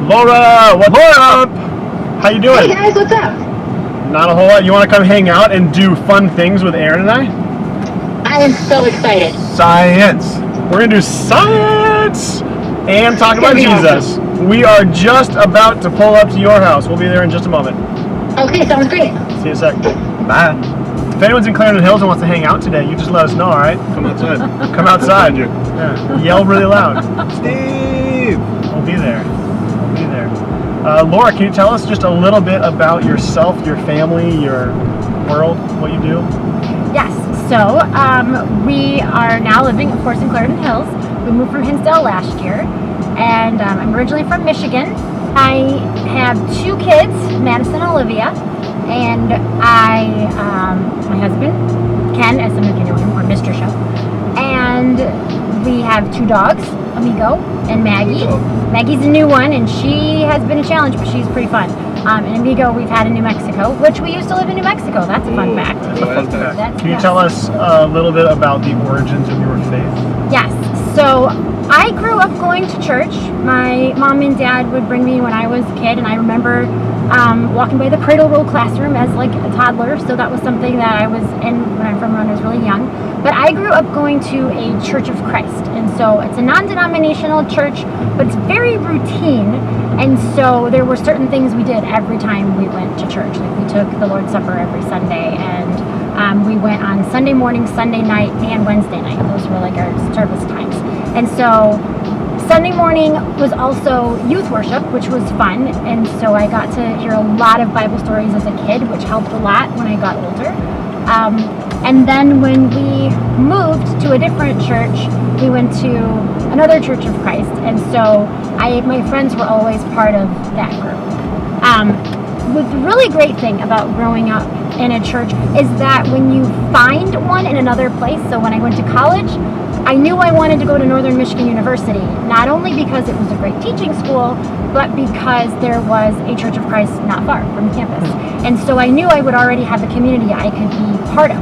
Laura, what's up? How you doing? Hey guys, what's up? Not a whole lot. You want to come hang out and do fun things with Aaron and I? I am so excited. Science. We're going to do science and talk about Jesus. Awesome. We are just about to pull up to your house. We'll be there in just a moment. Okay, sounds great. See you in a sec. Bye. If anyone's in Clarendon Hills and wants to hang out today, you just let us know, all right? Come outside. Come outside. Yeah. Yell really loud. Steve! We'll be there. We'll be there. Laura, can you tell us just a little bit about yourself, your family, your world, what you do? Yes. So we are now living, of course, in Clarendon Hills. We moved from Hinsdale last year, and I'm originally from Michigan. I have 2 kids, Madison and Olivia, and my husband, Ken, as some of you know him, or Mr. Show, and we have 2 dogs, Amigo and Maggie. Maggie's a new one, and she has been a challenge, but she's pretty fun. And Amigo we've had in New Mexico, which we used to live in New Mexico. That's a fun fact. Can you tell us a little bit about the origins of your faith? Yes. So I grew up going to church. My mom and dad would bring me when I was a kid, and I remember walking by the cradle roll classroom as like a toddler. So that was something that I was in when I was really young. But I grew up going to a Church of Christ, and so it's a non-denominational church, but it's very routine. And so there were certain things we did every time we went to church. Like we took the Lord's Supper every Sunday, and we went on Sunday morning, Sunday night, and Wednesday night. Those were like our service times. And so Sunday morning was also youth worship, which was fun. And so I got to hear a lot of Bible stories as a kid, which helped a lot when I got older. And then when we moved to a different church, we went to another Church of Christ. And so my friends were always part of that group. The really great thing about growing up in a church is that when you find one in another place, so when I went to college, I knew I wanted to go to Northern Michigan University, not only because it was a great teaching school, but because there was a Church of Christ not far from campus. And so I knew I would already have a community I could be part of.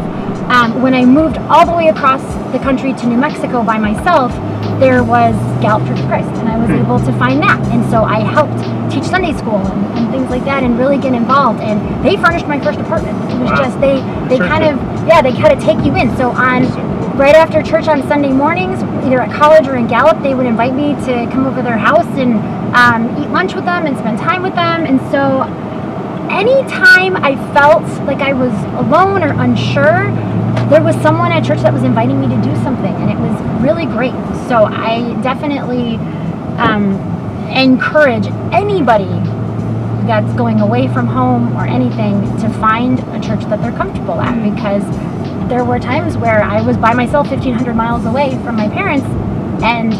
When I moved all the way across the country to New Mexico by myself, there was Gallup Church of Christ, and I was able to find that. And so I helped teach Sunday school and things like that, and really get involved. And they furnished my first apartment. It was just they kind of take you in. So right after church on Sunday mornings, either at college or in Gallup, they would invite me to come over to their house and eat lunch with them and spend time with them. And so anytime I felt like I was alone or unsure, there was someone at church that was inviting me to do something, and it was really great. So I definitely encourage anybody that's going away from home or anything to find a church that they're comfortable at, because there were times where I was by myself 1,500 miles away from my parents, and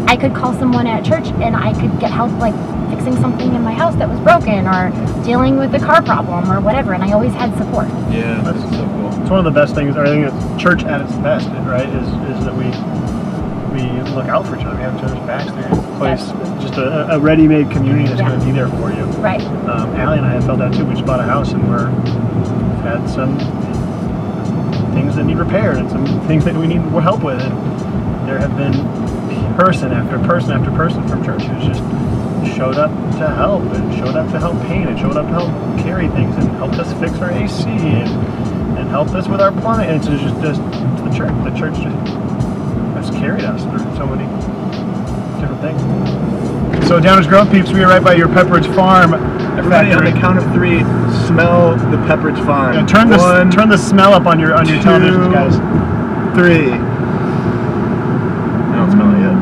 I could call someone at church and I could get help, like fixing something in my house that was broken or dealing with a car problem or whatever, and I always had support. Yeah, that's so cool. It's one of the best things, or I think it's church at its best, right, is that we look out for each other. We have each other's backs. They're in a place, just a ready-made community that's going to be there for you. Right. Allie and I have felt that too. We just bought a house, and we've had some things that need repaired and some things that we need more help with. And there have been person after person after person from church who's just showed up to help, and showed up to help paint, and showed up to help carry things, and helped us fix our AC, and helped us with our plumbing. And it's just the church. The church just has carried us through so many different things. So Downers Grove peeps, we are right by your Pepperidge Farm Everybody, on the count of 3, smell the Pepperidge Farm. Yeah, turn the smell up on your televisions, guys. 3. I don't smell it yet.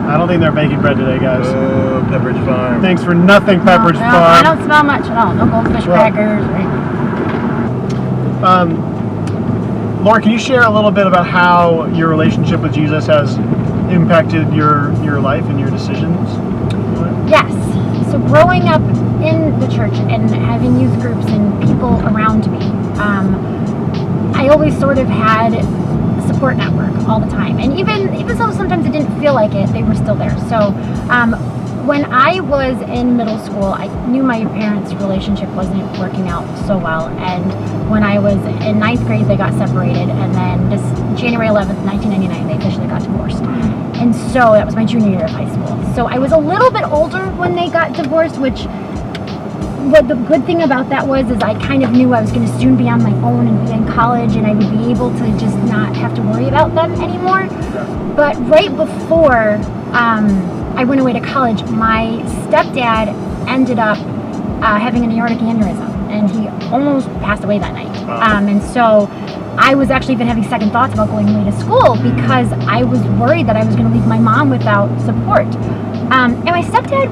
I don't think they're baking bread today, guys. Oh, Pepperidge Farm. Thanks for nothing, Pepperidge Farm. I don't smell much at all. No goldfish crackers. Laura, can you share a little bit about how your relationship with Jesus has impacted your life and your decisions? Yes. So growing up in the church and having youth groups and people around me, I always sort of had a support network all the time. And even though sometimes it didn't feel like it, they were still there. So when I was in middle school, I knew my parents' relationship wasn't working out so well. And when I was in 9th grade, they got separated. And then January 11th, 1999, they officially got divorced. And so so that was my junior year of high school. So I was a little bit older when they got divorced, which what the good thing about that was is I kind of knew I was going to soon be on my own and be in college, and I would be able to just not have to worry about them anymore. But right before I went away to college, my stepdad ended up having an aortic aneurysm, and he almost passed away that night. And so I was actually even having second thoughts about going away to school because I was worried that I was going to leave my mom without support. And my stepdad,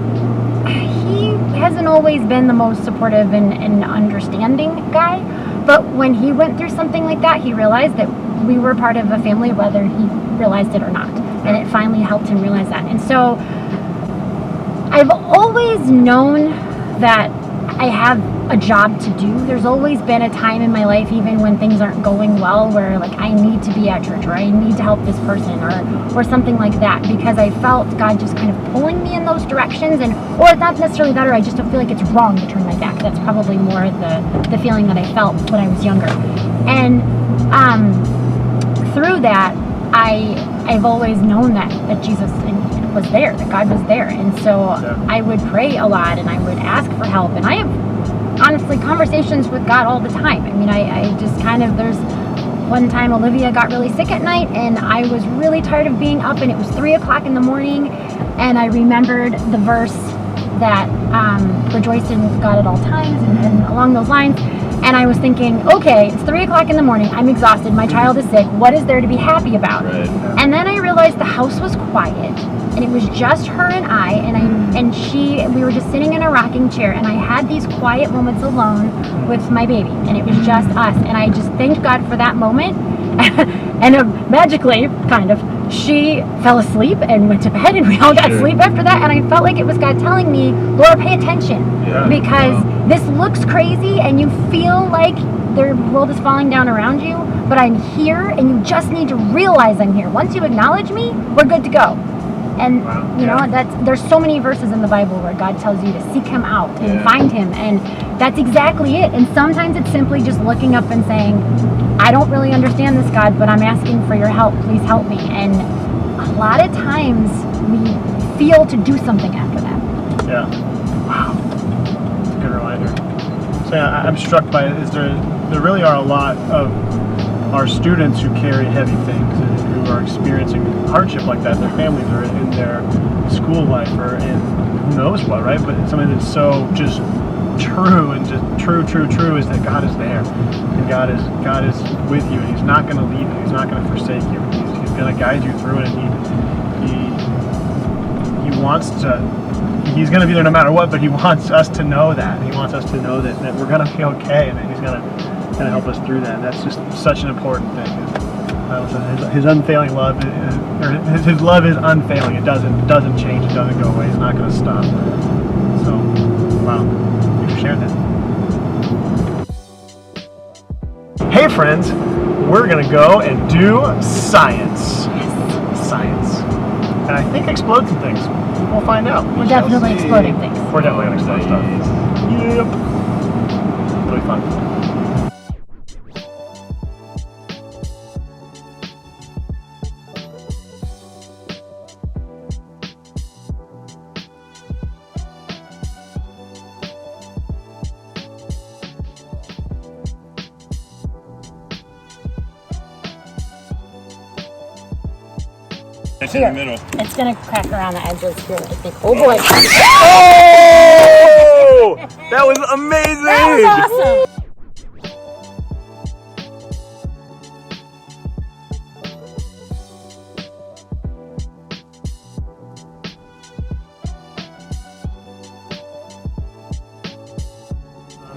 he hasn't always been the most supportive and understanding guy, but when he went through something like that, he realized that we were part of a family, whether he realized it or not, and it finally helped him realize that. And so I've always known that I have a job to do. There's always been a time in my life, even when things aren't going well, where like I need to be at church, or I need to help this person, or something like that, because I felt God just kind of pulling me in those directions, and or not necessarily that, or I just don't feel like it's wrong to turn my back. That's probably more the feeling that I felt when I was younger. And through that, I've always known that Jesus was there, that God was there, and so I would pray a lot, and I would ask for help, and I have honestly conversations with God all the time. I mean, I just kind of, there's one time Olivia got really sick at night, and I was really tired of being up, and it was 3 o'clock in the morning, and I remembered the verse that rejoice in God at all times, and along those lines. And I was thinking, okay, it's 3 o'clock in the morning, I'm exhausted, my child is sick, what is there to be happy about? Right. And then I realized the house was quiet, and it was just her and I, we were just sitting in a rocking chair, and I had these quiet moments alone with my baby, and it was just us, and I just thanked God for that moment. And magically, kind of, she fell asleep and went to bed, and we all got sleep after that, and I felt like it was God telling me, Laura, pay attention, because this looks crazy, and you feel like the world is falling down around you, but I'm here, and you just need to realize I'm here. Once you acknowledge me, we're good to go. And you know, there's so many verses in the Bible where God tells you to seek him out and find him, and that's exactly it. And sometimes it's simply just looking up and saying, I don't really understand this, God, but I'm asking for your help. Please help me. And a lot of times we feel to do something after that. Yeah. Wow. That's a good reminder. So yeah, I'm struck by it. There really are a lot of our students who carry heavy things and who are experiencing hardship like that. Their families are in their school life or in who knows what, right? But something that's so just true and just true is that God is there, and God is with you, and he's not going to leave you, he's not going to forsake you, he's going to guide you through it, and he wants to, he's going to be there no matter what, but he wants us to know that. He wants us to know that we're going to be okay, and that he's going to help us through that. And that's just such an important thing. His unfailing love, his love is unfailing. It doesn't change. It doesn't go away. It's not going to stop. So, wow, thanks for sharing that. Hey friends, we're going to go and do science. Science. And I think explode some things. We'll find out. We're definitely exploding things. We're definitely going to explode stuff. Yep. Really fun. It's in the middle. It's gonna crack around the edges here, I think. Oh boy! Oh! That was amazing! That was awesome!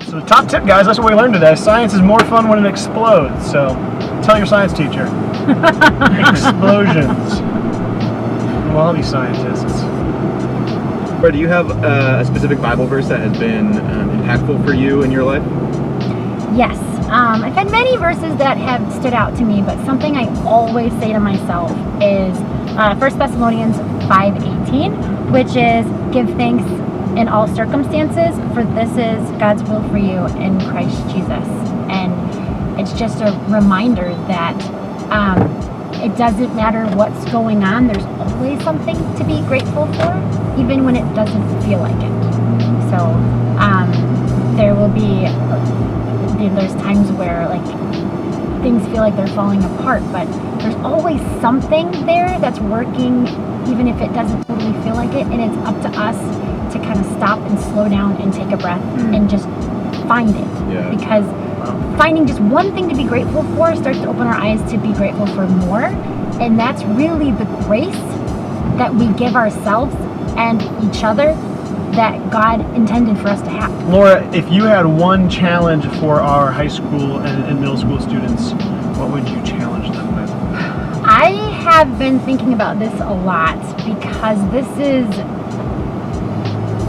So the top tip, guys, that's what we learned today. Science is more fun when it explodes. So tell your science teacher. Explosions. We'll all be scientists. Or do you have a specific Bible verse that has been impactful for you in your life? Yes. I've had many verses that have stood out to me, but something I always say to myself is 1 Thessalonians 5:18, which is, give thanks in all circumstances, for this is God's will for you in Christ Jesus. And it's just a reminder that it doesn't matter what's going on. There's always something to be grateful for, even when it doesn't feel like it. So there will be, there's times where like things feel like they're falling apart, but there's always something there that's working, even if it doesn't totally feel like it. And it's up to us to kind of stop and slow down and take a breath and just find it. Yeah. Because finding just one thing to be grateful for starts to open our eyes to be grateful for more. And that's really the grace that we give ourselves and each other that God intended for us to have. Laura, if you had one challenge for our high school and middle school students, what would you challenge them with? I have been thinking about this a lot because this is,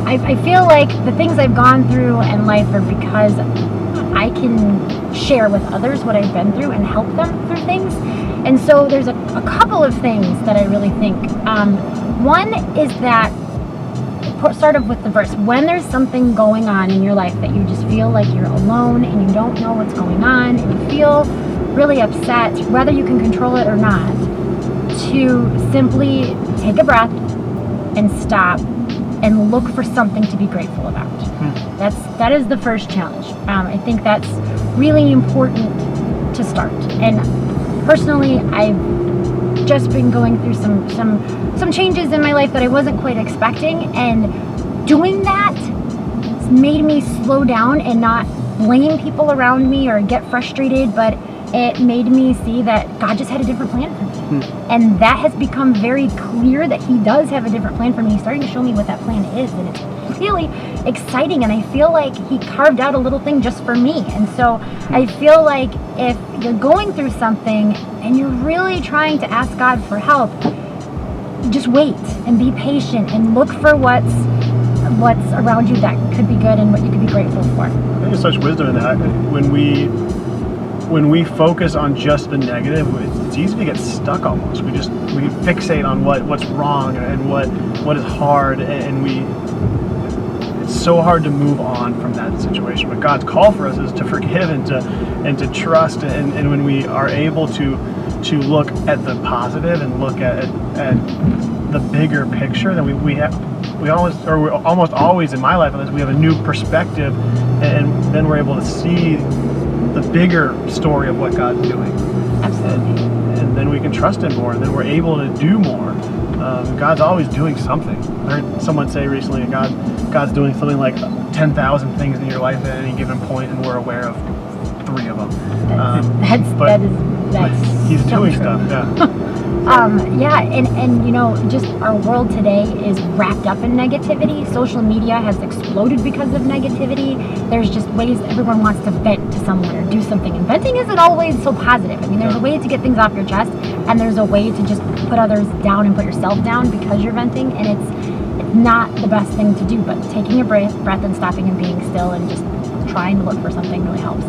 I feel like the things I've gone through in life are because I can share with others what I've been through and help them through things. And so there's a couple of things that I really think. One is that, start off with the verse, when there's something going on in your life that you just feel like you're alone and you don't know what's going on and you feel really upset, whether you can control it or not, to simply take a breath and stop and look for something to be grateful about. That is the first challenge. I think that's really important to start. And personally, I've just been going through some changes in my life that I wasn't quite expecting, and doing that made me slow down and not blame people around me or get frustrated, but it made me see that God just had a different plan for me. And that has become very clear that He does have a different plan for me. He's starting to show me what that plan is, and it's really exciting, and I feel like He carved out a little thing just for me. And so I feel like if you're going through something and you're really trying to ask God for help, just wait and be patient and look for what's around you that could be good and what you could be grateful for. I think there's such wisdom in that. When we focus on just the negative, it's easy to get stuck almost. We fixate on what's wrong and what is hard, and it's so hard to move on from that situation. But God's call for us is to forgive and to trust, and when we are able to look at the positive and look at the bigger picture, then we're almost always in my life, we have a new perspective, and then we're able to see the bigger story of what God's doing. Absolutely. And then we can trust Him more, and then we're able to do more. God's always doing something. I heard someone say recently, God's doing something like 10,000 things in your life at any given point, and we're aware of 3 of them. That's He's so doing true. stuff, yeah. And you know, just our world today is wrapped up in negativity. Social media has exploded because of negativity. There's just ways everyone wants to vent to someone or do something. And venting isn't always so positive. I mean, there's a way to get things off your chest, and there's a way to just put others down and put yourself down because you're venting, and it's not the best thing to do. But taking a breath and stopping and being still and just trying to look for something really helps.